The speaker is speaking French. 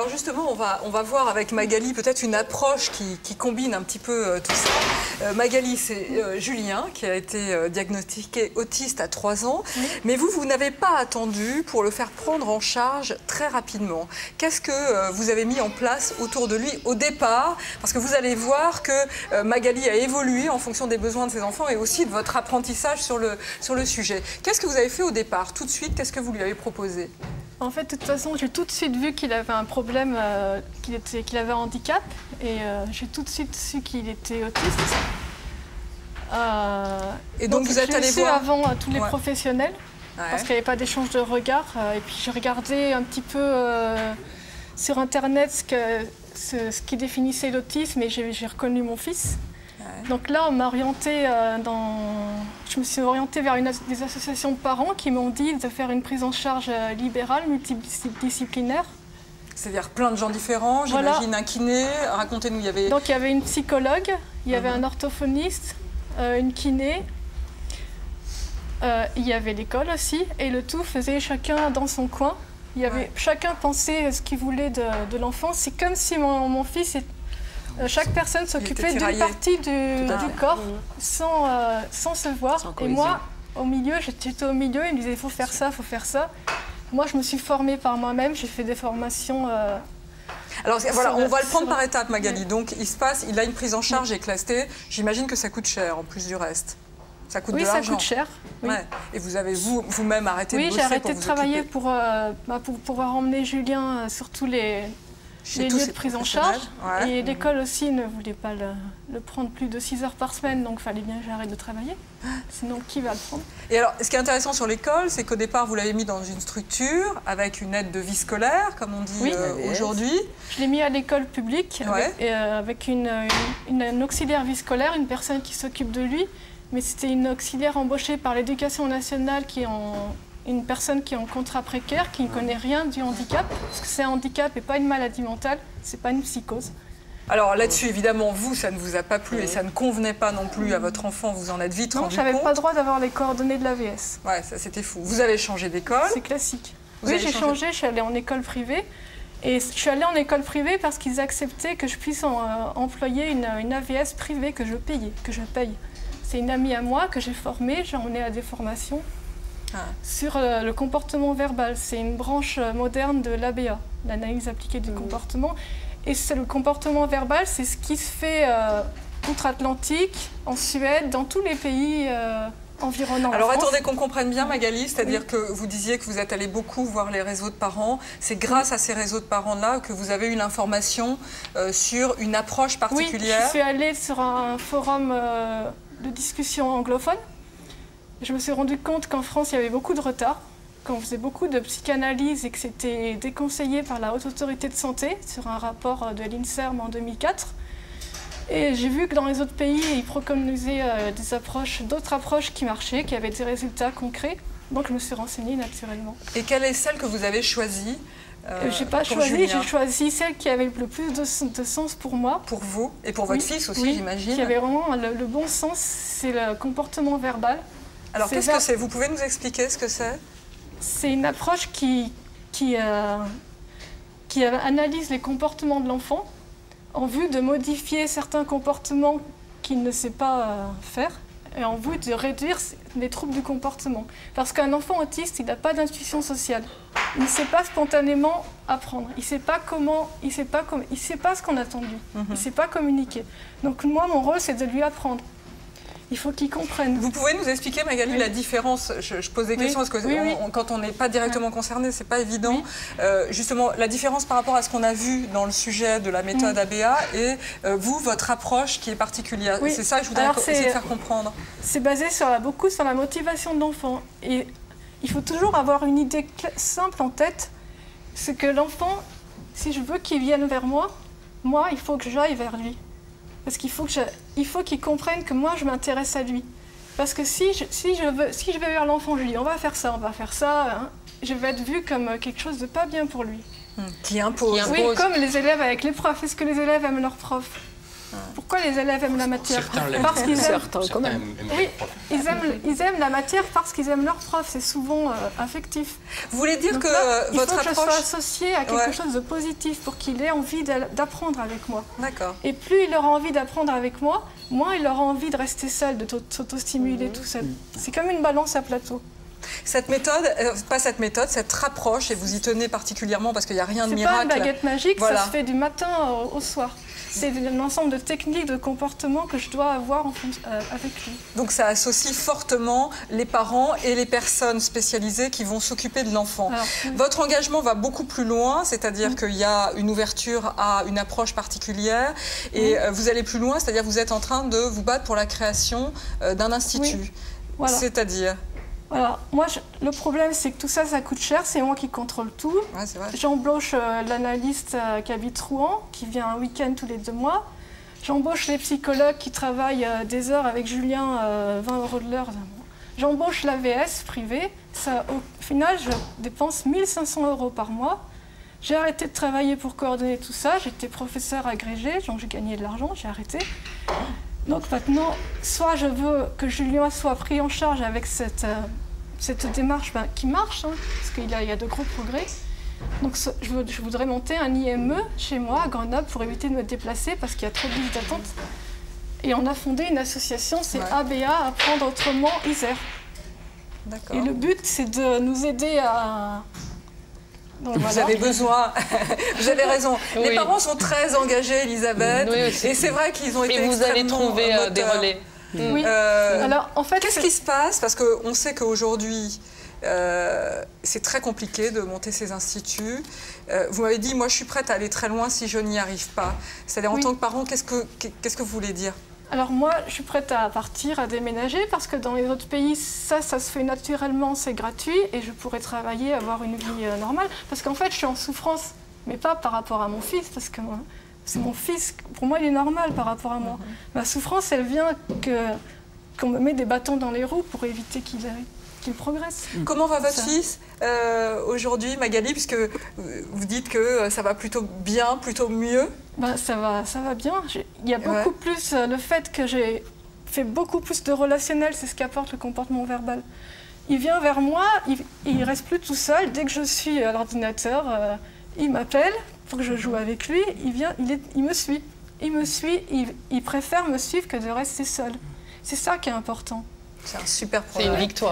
Alors justement, on va voir avec Magali peut-être une approche qui combine un petit peu tout ça. Magali, c'est Julien qui a été diagnostiqué autiste à 3 ans. Oui. Mais vous n'avez pas attendu pour le faire prendre en charge très rapidement. Qu'est-ce que vous avez mis en place autour de lui au départ? Parce que vous allez voir que Magali a évolué en fonction des besoins de ses enfants et aussi de votre apprentissage sur le sujet. Qu'est-ce que vous avez fait au départ? Tout de suite, qu'est-ce que vous lui avez proposé? En fait, de toute façon, j'ai tout de suite vu qu'il avait un problème, qu'il avait un handicap, et j'ai tout de suite su qu'il était autiste. Et donc vous êtes allé voir avant tous les professionnels, parce qu'il n'y avait pas d'échange de regard. Et puis j'ai regardé un petit peu sur Internet ce qui définissait l'autisme, et j'ai reconnu mon fils. Donc là, on m'a orienté je me suis orientée vers des associations de parents qui m'ont dit de faire une prise en charge libérale, multidisciplinaire. C'est-à-dire plein de gens différents, j'imagine un kiné, racontez-nous, il y avait... Donc il y avait une psychologue, il y avait un orthophoniste, une kiné, il y avait l'école aussi, et le tout faisait chacun dans son coin. Chacun pensait ce qu'il voulait de l'enfant. C'est comme si mon fils chaque personne s'occupait d'une partie du corps sans se voir. Et moi, au milieu, j'étais au milieu, il me disait il faut faire ça, il faut faire ça. Moi, je me suis formée par moi-même, j'ai fait des formations. Alors voilà, on va le prendre par étapes, Magali. Donc il a une prise en charge éclastée. J'imagine que ça coûte cher en plus du reste. Ça coûte de l'argent. Oui, ça coûte cher. Oui. Ouais. Et vous avez vous-même arrêté de bosser? Oui, j'ai arrêté de travailler pour pouvoir emmener Julien sur tous les lieux de prise en charge. Et l'école aussi ne voulait pas le prendre plus de 6 heures par semaine, donc il fallait bien que j'arrête de travailler. Sinon, qui va le prendre? Et alors, ce qui est intéressant sur l'école, c'est qu'au départ, vous l'avez mis dans une structure avec une aide de vie scolaire, comme on dit aujourd'hui. Je l'ai mis à l'école publique avec une auxiliaire vie scolaire, une personne qui s'occupe de lui. Mais c'était une auxiliaire embauchée par l'Éducation nationale une personne qui est en contrat précaire, qui ne connaît rien du handicap, parce que c'est un handicap et pas une maladie mentale, c'est pas une psychose. Alors là-dessus, évidemment, ça ne vous a pas plu et ça ne convenait pas non plus à votre enfant, vous en êtes vite rendu compte. Non, je n'avais pas le droit d'avoir les coordonnées de l'AVS. Ouais, ça c'était fou. Vous avez changé d'école? C'est classique. Oui, j'ai changé, je suis allée en école privée. Et je suis allée en école privée parce qu'ils acceptaient que je puisse employer une AVS privée que je paye. C'est une amie à moi que j'ai formée, j'ai emmenée à des formations. Sur le comportement verbal. C'est une branche moderne de l'ABA, l'analyse appliquée du comportement. Et le comportement verbal, c'est ce qui se fait outre-Atlantique, en Suède, dans tous les pays environnants. Alors attendez qu'on comprenne bien, Magali, c'est-à-dire que vous disiez que vous êtes allé beaucoup voir les réseaux de parents. C'est grâce à ces réseaux de parents-là que vous avez eu l'information sur une approche particulière? Oui, je suis allée sur un forum de discussion anglophone. Je me suis rendu compte qu'en France, il y avait beaucoup de retard, qu'on faisait beaucoup de psychanalyse et que c'était déconseillé par la Haute Autorité de Santé sur un rapport de l'INSERM en 2004. Et j'ai vu que dans les autres pays, ils préconisaient d'autres approches qui marchaient, qui avaient des résultats concrets. Donc je me suis renseignée naturellement. Et quelle est celle que vous avez choisie? J'ai pas choisi, j'ai choisi celle qui avait le plus de sens pour moi. Pour vous et pour votre fils aussi, j'imagine. Qui avait vraiment le bon sens, c'est le comportement verbal. Alors qu'est-ce que c'est? Vous pouvez nous expliquer ce que c'est? C'est une approche qui analyse les comportements de l'enfant en vue de modifier certains comportements qu'il ne sait pas faire et en vue de réduire les troubles du comportement. Parce qu'un enfant autiste, il n'a pas d'intuition sociale. Il ne sait pas spontanément apprendre. Il ne sait pas ce qu'on attend de lui. Il ne sait pas communiquer. Donc moi, mon rôle, c'est de lui apprendre. Il faut qu'ils comprennent. Vous pouvez nous expliquer, Magali, la différence? Je pose des questions parce que quand on n'est pas directement concerné, c'est pas évident. Justement, la différence par rapport à ce qu'on a vu dans le sujet de la méthode ABA et vous, votre approche qui est particulière. C'est ça que je voudrais essayer de faire comprendre. C'est basé beaucoup sur la motivation de l'enfant. Et il faut toujours avoir une idée simple en tête. C'est que l'enfant, si je veux qu'il vienne vers moi, il faut que j'aille vers lui. Parce qu'il faut qu'il comprenne que moi, je m'intéresse à lui. Parce que si je vais vers l'enfant, je lui dis on va faire ça, hein, je vais être vue comme quelque chose de pas bien pour lui. Qui impose. Oui, comme les élèves avec les profs. Est-ce que les élèves aiment leurs profs? Pourquoi les élèves aiment la matière? Parce qu'ils aiment. Quand même. Oui, ils aiment la matière parce qu'ils aiment leur prof. C'est souvent affectif. Vous voulez dire donc que là, votre approche... Il faut que je sois associée à quelque ouais. chose de positif pour qu'il ait envie d'apprendre avec moi. D'accord. Et plus il aura envie d'apprendre avec moi, moins il aura envie de rester seul, de s'auto-stimuler tout seul. C'est comme une balance à plateau. Cette méthode, pas cette méthode, cette approche, et vous y tenez particulièrement parce qu'il n'y a rien de miracle. C'est pas une baguette magique, voilà. Ça se fait du matin au soir. C'est un ensemble de techniques, de comportements que je dois avoir avec lui. Donc ça associe fortement les parents et les personnes spécialisées qui vont s'occuper de l'enfant. Oui. Votre engagement va beaucoup plus loin, c'est-à-dire qu'il y a une ouverture à une approche particulière et vous allez plus loin, c'est-à-dire que vous êtes en train de vous battre pour la création d'un institut. Oui. Voilà. C'est-à-dire voilà. Moi, le problème, c'est que tout ça, ça coûte cher. C'est moi qui contrôle tout. Ouais, j'embauche l'analyste qui habite Rouen, qui vient un week-end tous les 2 mois. J'embauche les psychologues qui travaillent des heures avec Julien, 20 € de l'heure. J'embauche l'AVS privée. Au final, je dépense 1 500 € par mois. J'ai arrêté de travailler pour coordonner tout ça. J'étais professeure agrégée, donc j'ai gagné de l'argent, j'ai arrêté. Donc maintenant, soit je veux que Julien soit pris en charge avec cette démarche qui marche, hein, parce qu'il y a de gros progrès. Donc je voudrais monter un IME chez moi à Grenoble pour éviter de me déplacer parce qu'il y a trop de listes d'attente. Et on a fondé une association, c'est ABA, Apprendre Autrement Isère. Et le but, c'est de nous aider à... Donc, vous avez besoin, vous avez raison. Les parents sont très engagés, Elisabeth, et c'est vrai qu'ils ont été vous allez trouver des relais. Oui. Alors, en fait, qu'est-ce qui se passe? Parce qu'on sait qu'aujourd'hui, c'est très compliqué de monter ces instituts. Vous m'avez dit, moi, je suis prête à aller très loin si je n'y arrive pas. C'est-à-dire, en tant que parent, qu'est-ce que vous voulez dire? Alors moi, je suis prête à partir, à déménager, parce que dans les autres pays, ça se fait naturellement, c'est gratuit, et je pourrais travailler, avoir une vie normale. Parce qu'en fait, je suis en souffrance, mais pas par rapport à mon fils, parce que c'est mon fils, pour moi, il est normal par rapport à moi. Ma souffrance, elle vient qu'on me met des bâtons dans les roues pour éviter qu'il progresse. Comment va votre fils aujourd'hui, Magali, puisque vous dites que ça va plutôt bien, plutôt mieux? Ça va bien. Il y a beaucoup plus le fait que j'ai fait beaucoup plus de relationnel, c'est ce qu'apporte le comportement verbal. Il vient vers moi, il reste plus tout seul. Dès que je suis à l'ordinateur, il m'appelle pour que je joue avec lui. Il me suit. Il préfère me suivre que de rester seul. C'est ça qui est important. C'est un super problème. C'est une victoire.